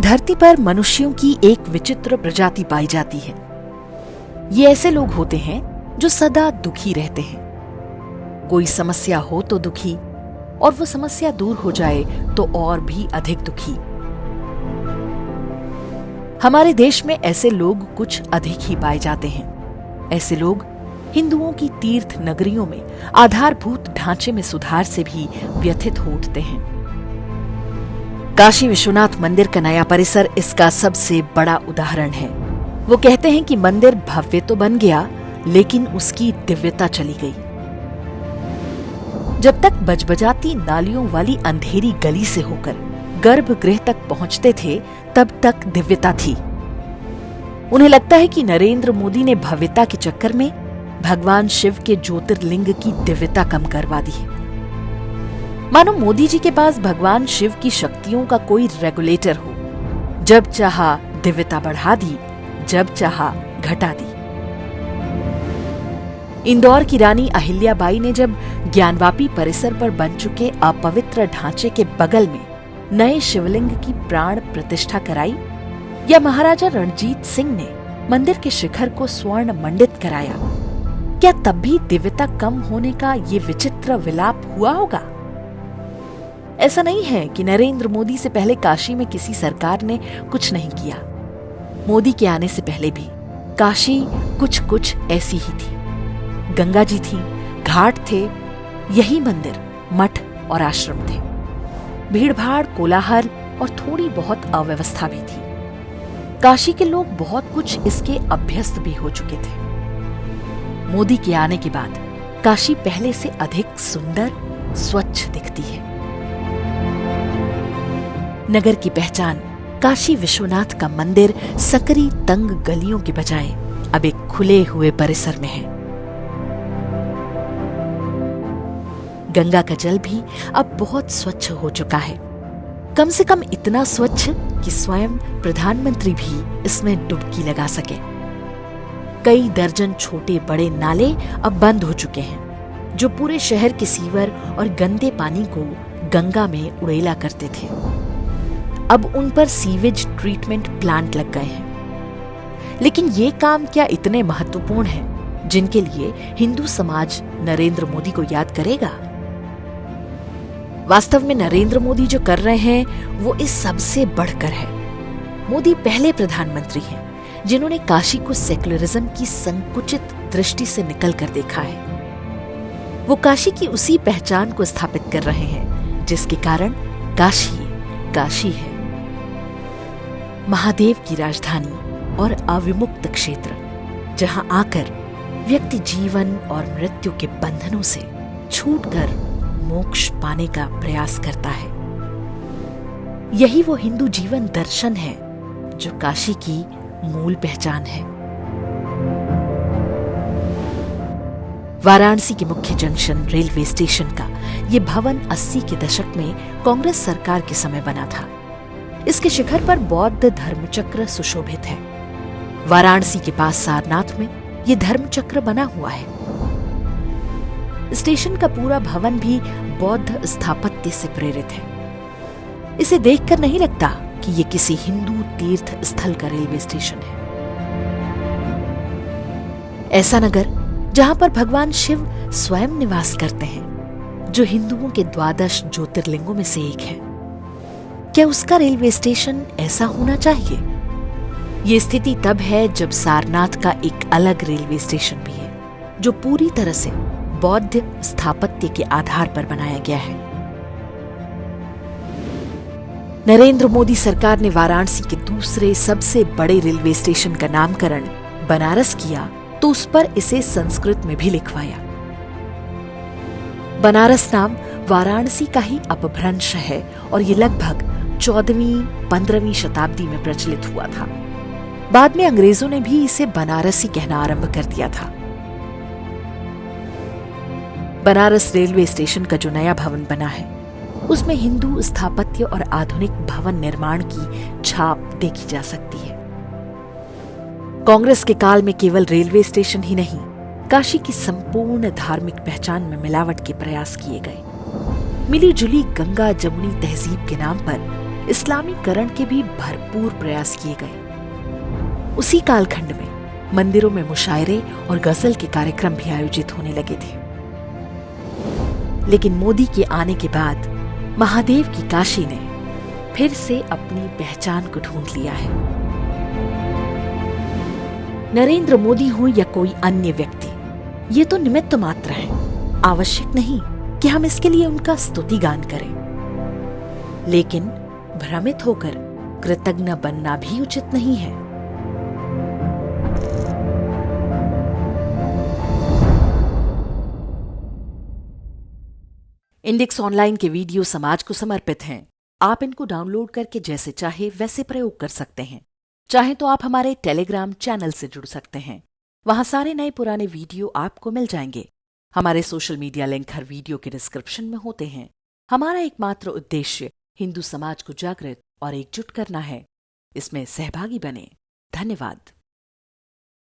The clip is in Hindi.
धरती पर मनुष्यों की एक विचित्र प्रजाति पाई जाती है। ये ऐसे लोग होते हैं जो सदा दुखी रहते हैं। कोई समस्या हो तो दुखी, और वो समस्या दूर हो जाए तो और भी अधिक दुखी। हमारे देश में ऐसे लोग कुछ अधिक ही पाए जाते हैं। ऐसे लोग हिंदुओं की तीर्थ नगरियों में आधारभूत ढांचे में सुधार से भी व्यथित हो उठते हैं। काशी विश्वनाथ मंदिर का नया परिसर इसका सबसे बड़ा उदाहरण है। वो कहते हैं कि मंदिर भव्य तो बन गया, लेकिन उसकी दिव्यता चली गई। जब तक बजबजाती नालियों वाली अंधेरी गली से होकर गर्भगृह तक पहुंचते थे, तब तक दिव्यता थी। उन्हें लगता है कि नरेंद्र मोदी ने भव्यता के चक्कर में भगवान शिव के ज्योतिर्लिंग की दिव्यता कम करवा दी है। मानो मोदी जी के पास भगवान शिव की शक्तियों का कोई रेगुलेटर हो, जब चाहा दिव्यता बढ़ा दी, जब चाहा घटा दी। इंदौर की रानी अहिल्याबाई ने जब ज्ञानवापी परिसर पर बन चुके अपवित्र ढांचे के बगल में नए शिवलिंग की प्राण प्रतिष्ठा कराई, या महाराजा रणजीत सिंह ने मंदिर के शिखर को स्वर्ण मंडित कराया, क्या तब भी दिव्यता कम होने का ये विचित्र विलाप हुआ होगा? ऐसा नहीं है कि नरेंद्र मोदी से पहले काशी में किसी सरकार ने कुछ नहीं किया। मोदी के आने से पहले भी काशी कुछ कुछ ऐसी ही थी। गंगा जी थी, घाट थे, यही मंदिर, मठ और आश्रम थे। भीड़भाड़, कोलाहल और थोड़ी बहुत अव्यवस्था भी थी। काशी के लोग बहुत कुछ इसके अभ्यस्त भी हो चुके थे। मोदी के आने के बाद काशी पहले से अधिक सुंदर, स्वच्छ दिखती है। नगर की पहचान काशी विश्वनाथ का मंदिर सकरी तंग गलियों के बजाय अब एक खुले हुए परिसर में है। गंगा का जल भी अब बहुत स्वच्छ हो चुका है, कम से कम इतना स्वच्छ कि स्वयं प्रधानमंत्री भी इसमें डुबकी लगा सके। कई दर्जन छोटे बड़े नाले अब बंद हो चुके हैं, जो पूरे शहर के सीवर और गंदे पानी को गंगा में उड़ेला करते थे। अब उन पर सीवेज ट्रीटमेंट प्लांट लग गए हैं। लेकिन ये काम क्या इतने महत्वपूर्ण हैं जिनके लिए हिंदू समाज नरेंद्र मोदी को याद करेगा? वास्तव में नरेंद्र मोदी जो कर रहे हैं वो इस सबसे बढ़कर है। मोदी पहले प्रधानमंत्री हैं जिन्होंने काशी को सेक्युलरिज्म की संकुचित दृष्टि से निकल कर देखा है। वो काशी की उसी पहचान को स्थापित कर रहे हैं जिसके कारण काशी काशी है। महादेव की राजधानी और अविमुक्त क्षेत्र, जहां आकर व्यक्ति जीवन और मृत्यु के बंधनों से छूटकर मोक्ष पाने का प्रयास करता है। यही वो हिंदू जीवन दर्शन है जो काशी की मूल पहचान है। वाराणसी के मुख्य जंक्शन रेलवे स्टेशन का ये भवन 80 के दशक में कांग्रेस सरकार के समय बना था। इसके शिखर पर बौद्ध धर्मचक्र सुशोभित है। वाराणसी के पास सारनाथ में ये धर्मचक्र बना हुआ है। स्टेशन का पूरा भवन भी बौद्ध स्थापत्य से प्रेरित है। इसे देखकर नहीं लगता कि ये किसी हिंदू तीर्थ स्थल का रेलवे स्टेशन है। ऐसा नगर जहां पर भगवान शिव स्वयं निवास करते हैं, जो हिंदुओं के 12 ज्योतिर्लिंगों में से एक है, क्या उसका रेलवे स्टेशन ऐसा होना चाहिए? ये स्थिति तब है जब सारनाथ का एक अलग रेलवे स्टेशन भी है, जो पूरी तरह से बौद्ध स्थापत्य के आधार पर बनाया गया है। नरेंद्र मोदी सरकार ने वाराणसी के दूसरे सबसे बड़े रेलवे स्टेशन का नामकरण बनारस किया, तो उस पर इसे संस्कृत में भी लिखवाया। बनारस नाम वाराणसी का ही अपभ्रंश है और ये लगभग 14वीं-15वीं शताब्दी में प्रचलित हुआ था। बाद में अंग्रेजों ने भी इसे बनारसी कहना आरंभ कर दिया था। बनारस रेलवे स्टेशन का जो नया भवन बना है, उसमें हिंदू स्थापत्य और आधुनिक भवन निर्माण की छाप देखी जा सकती है। कांग्रेस के काल में केवल रेलवे स्टेशन ही नहीं, काशी की संपूर्ण धार्मिक पहचान में मिलावट के प्रयास किए गए। मिली जुली गंगा जमुनी तहजीब के नाम पर इस्लामीकरण के भी भरपूर प्रयास किए गए। उसी कालखंड में मंदिरों में मुशायरे और गजल के कार्यक्रम भी आयोजित होने लगे थे। लेकिन मोदी के आने के बाद महादेव की काशी ने फिर से अपनी पहचान को ढूंढ लिया है। नरेंद्र मोदी हो या कोई अन्य व्यक्ति, ये तो निमित्त मात्र है। आवश्यक नहीं कि हम इसके लिए उनका स्तुति गान करें, लेकिन भ्रमित होकर कृतज्ञ बनना भी उचित नहीं है। इंडेक्स ऑनलाइन के वीडियो समाज को समर्पित हैं। आप इनको डाउनलोड करके जैसे चाहे वैसे प्रयोग कर सकते हैं। चाहे तो आप हमारे टेलीग्राम चैनल से जुड़ सकते हैं। वहां सारे नए पुराने वीडियो आपको मिल जाएंगे। हमारे सोशल मीडिया लिंक हर वीडियो के डिस्क्रिप्शन में होते हैं। हमारा एकमात्र उद्देश्य हिंदू समाज को जागृत और एकजुट करना है। इसमें सहभागी बने। धन्यवाद।